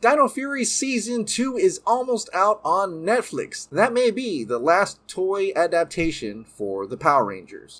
Dino Fury Season 2 is almost out on Netflix. That may be the last Toei adaptation for the Power Rangers.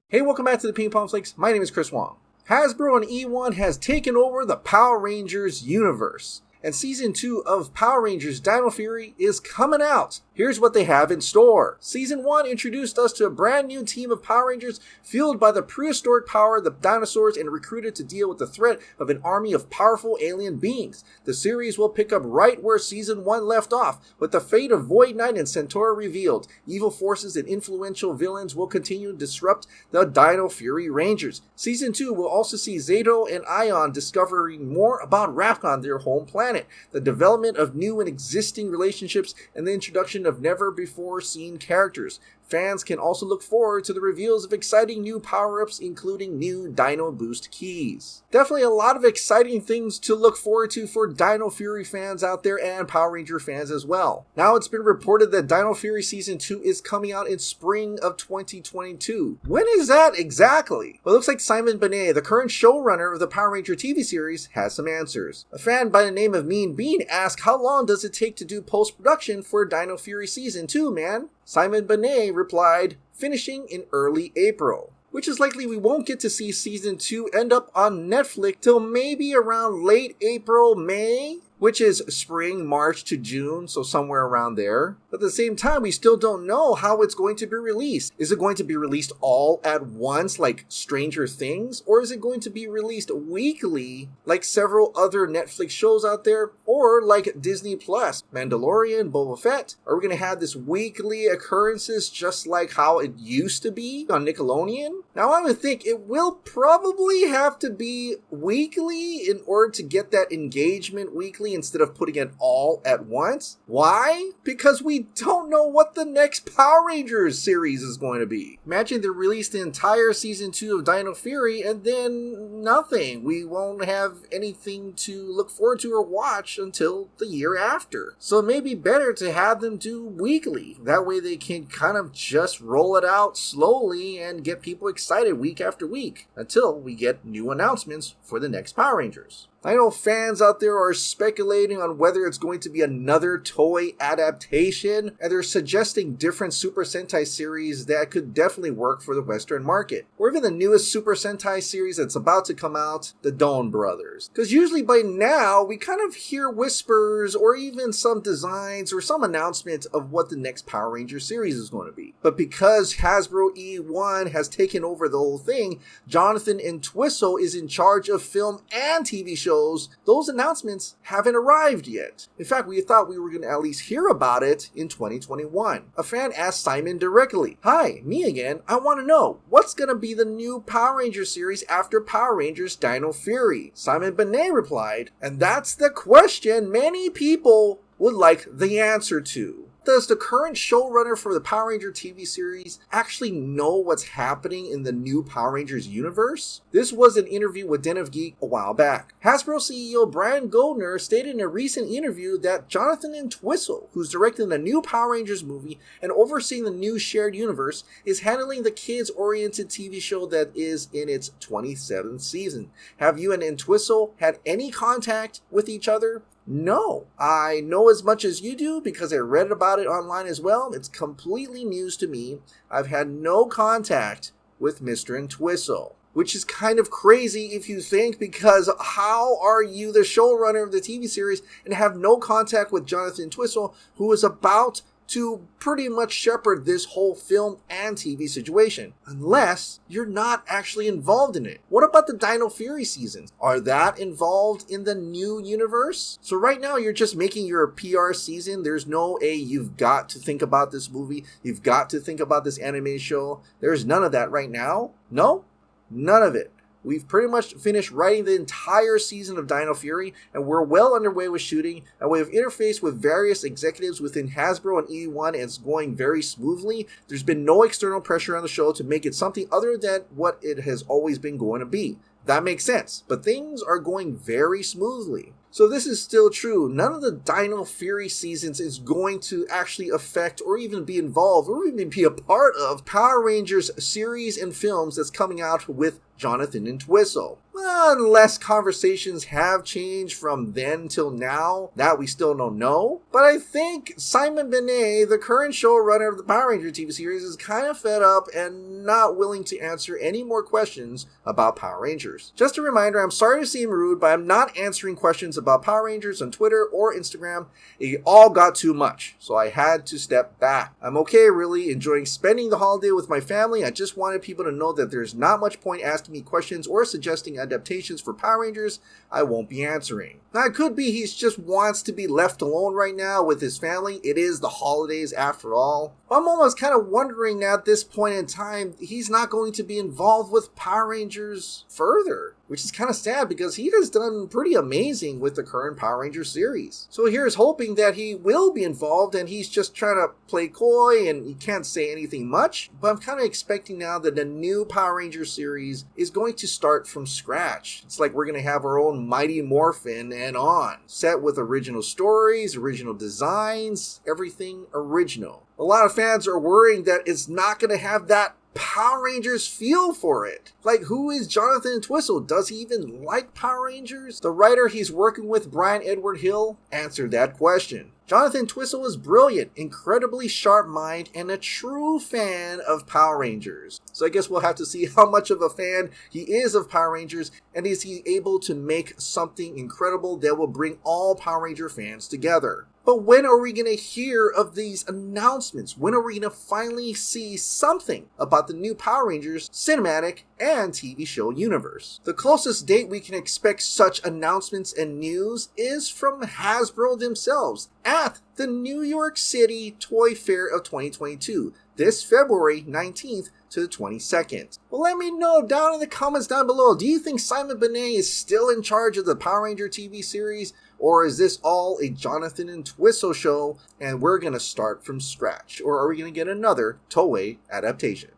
Hey, welcome back to the Ping Pong Flix. My name is Chris Wong. Hasbro and eOne has taken over the Power Rangers universe, and Season 2 of Power Rangers Dino Fury is coming out. Here's what they have in store. Season 1 introduced us to a brand new team of Power Rangers fueled by the prehistoric power of the dinosaurs and recruited to deal with the threat of an army of powerful alien beings. The series will pick up right where Season 1 left off, with the fate of Void Knight and Centaur revealed. Evil forces and influential villains will continue to disrupt the Dino Fury Rangers. Season 2 will also see Zato and eOne discovering more about Rafcon, their home planet, the development of new and existing relationships, and the introduction of never-before-seen characters. Fans can also look forward to the reveals of exciting new power-ups, including new Dino Boost keys. Definitely a lot of exciting things to look forward to for Dino Fury fans out there and Power Ranger fans as well. Now it's been reported that Dino Fury Season 2 is coming out in spring of 2022. When is that exactly? Well, it looks like Simon Bennett, the current showrunner of the Power Ranger TV series, has some answers. A fan by the name of Mean Bean asked, how long does it take to do post-production for Dino Fury Season 2, man? Simon Bennett replied, finishing in early April. Which is likely we won't get to see Season 2 end up on Netflix till maybe around late April, May? Which is spring, March to June, so somewhere around there. But at the same time, we still don't know how it's going to be released. Is it going to be released all at once, like Stranger Things? Or is it going to be released weekly, like several other Netflix shows out there? Or like Disney Plus, Mandalorian, Boba Fett? Are we going to have this weekly occurrences just like how it used to be on Nickelodeon? Now, I would think it will probably have to be weekly in order to get that engagement weekly, instead of putting it all at once. Why? Because we don't know what the next Power Rangers series is going to be. Imagine they release the entire Season 2 of Dino Fury and then nothing. We won't have anything to look forward to or watch until the year after. So it may be better to have them do weekly. That way they can kind of just roll it out slowly and get people excited week after week until we get new announcements for the next Power Rangers. I know fans out there are speculating on whether it's going to be another Toei adaptation, and they're suggesting different Super Sentai series that could definitely work for the Western market. Or even the newest Super Sentai series that's about to come out, the Dawn Brothers. Because usually by now, we kind of hear whispers or even some designs or some announcement of what the next Power Ranger series is going to be. But because Hasbro eOne has taken over the whole thing, Jonathan Entwistle is in charge of film and TV shows. Those announcements haven't arrived yet. In fact, we thought we were going to at least hear about it in 2021. A fan asked Simon directly, "Hi, me again. I want to know, what's going to be the new Power Rangers series after Power Rangers Dino Fury?" Simon Bennett replied, and that's the question many people would like the answer to. Does the current showrunner for the Power Ranger TV series actually know what's happening in the new Power Rangers universe? This was an interview with Den of Geek a while back. Hasbro CEO Brian Goldner stated in a recent interview that Jonathan Entwistle, who's directing the new Power Rangers movie and overseeing the new shared universe, is handling the kids-oriented TV show that is in its 27th season. Have you and Entwistle had any contact with each other? No. I know as much as you do because I read about it online as well. It's completely news to me. I've had no contact with Mr. Entwistle, which is kind of crazy if you think, because how are you the showrunner of the TV series and have no contact with Jonathan Entwistle, who is about to pretty much shepherd this whole film and TV situation, unless you're not actually involved in it. What about the Dino Fury seasons? Are that involved in the new universe? So right now you're just making your PR season. There's no, you've got to think about this movie. You've got to think about this anime show. There's none of that right now. No, none of it. We've pretty much finished writing the entire season of Dino Fury, and we're well underway with shooting, and we have interfaced with various executives within Hasbro and eOne, and it's going very smoothly. There's been no external pressure on the show to make it something other than what it has always been going to be. That makes sense, but things are going very smoothly. So if this is still true, none of the Dino Fury seasons is going to actually affect or even be involved or even be a part of Power Rangers series and films that's coming out with Jonathan Entwistle. Unless conversations have changed from then till now, that we still don't know. But I think Simon Bennett, the current showrunner of the Power Ranger TV series, is kind of fed up and not willing to answer any more questions about Power Rangers. Just a reminder, I'm sorry to seem rude, but I'm not answering questions about Power Rangers on Twitter or Instagram. It all got too much, so I had to step back. I'm okay, really, enjoying spending the holiday with my family. I just wanted people to know that there's not much point asking me questions or suggesting adaptations for Power Rangers I won't be answering. Now, it could be he just wants to be left alone right now with his family. It is the holidays after all. I'm almost kind of wondering now at this point in time, he's not going to be involved with Power Rangers further, which is kind of sad because he has done pretty amazing with the current Power Rangers series. So here's hoping that he will be involved and he's just trying to play coy and he can't say anything much. But I'm kind of expecting now that the new Power Rangers series is going to start from scratch. It's like we're going to have our own Mighty Morphin and on, set with original stories, original designs, everything original. A lot of fans are worrying that it's not going to have that Power Rangers feel for it. Like, who is Jonathan Entwistle? Does he even like Power Rangers? The writer he's working with, Brian Edward Hill, answered that question. Jonathan Entwistle is brilliant, incredibly sharp mind, and a true fan of Power Rangers. So I guess we'll have to see how much of a fan he is of Power Rangers, and is he able to make something incredible that will bring all Power Ranger fans together. But when are we going to hear of these announcements? When are we going to finally see something about the new Power Rangers cinematic and TV show universe? The closest date we can expect such announcements and news is from Hasbro themselves at the New York City Toyfair of 2022, this February 19th to the 22nd. Well, let me know down in the comments down below. Do you think Simon Bennett is still in charge of the Power Ranger TV series? Or is this all a Jonathan Entwistle show and we're going to start from scratch? Or are we going to get another Toei adaptation?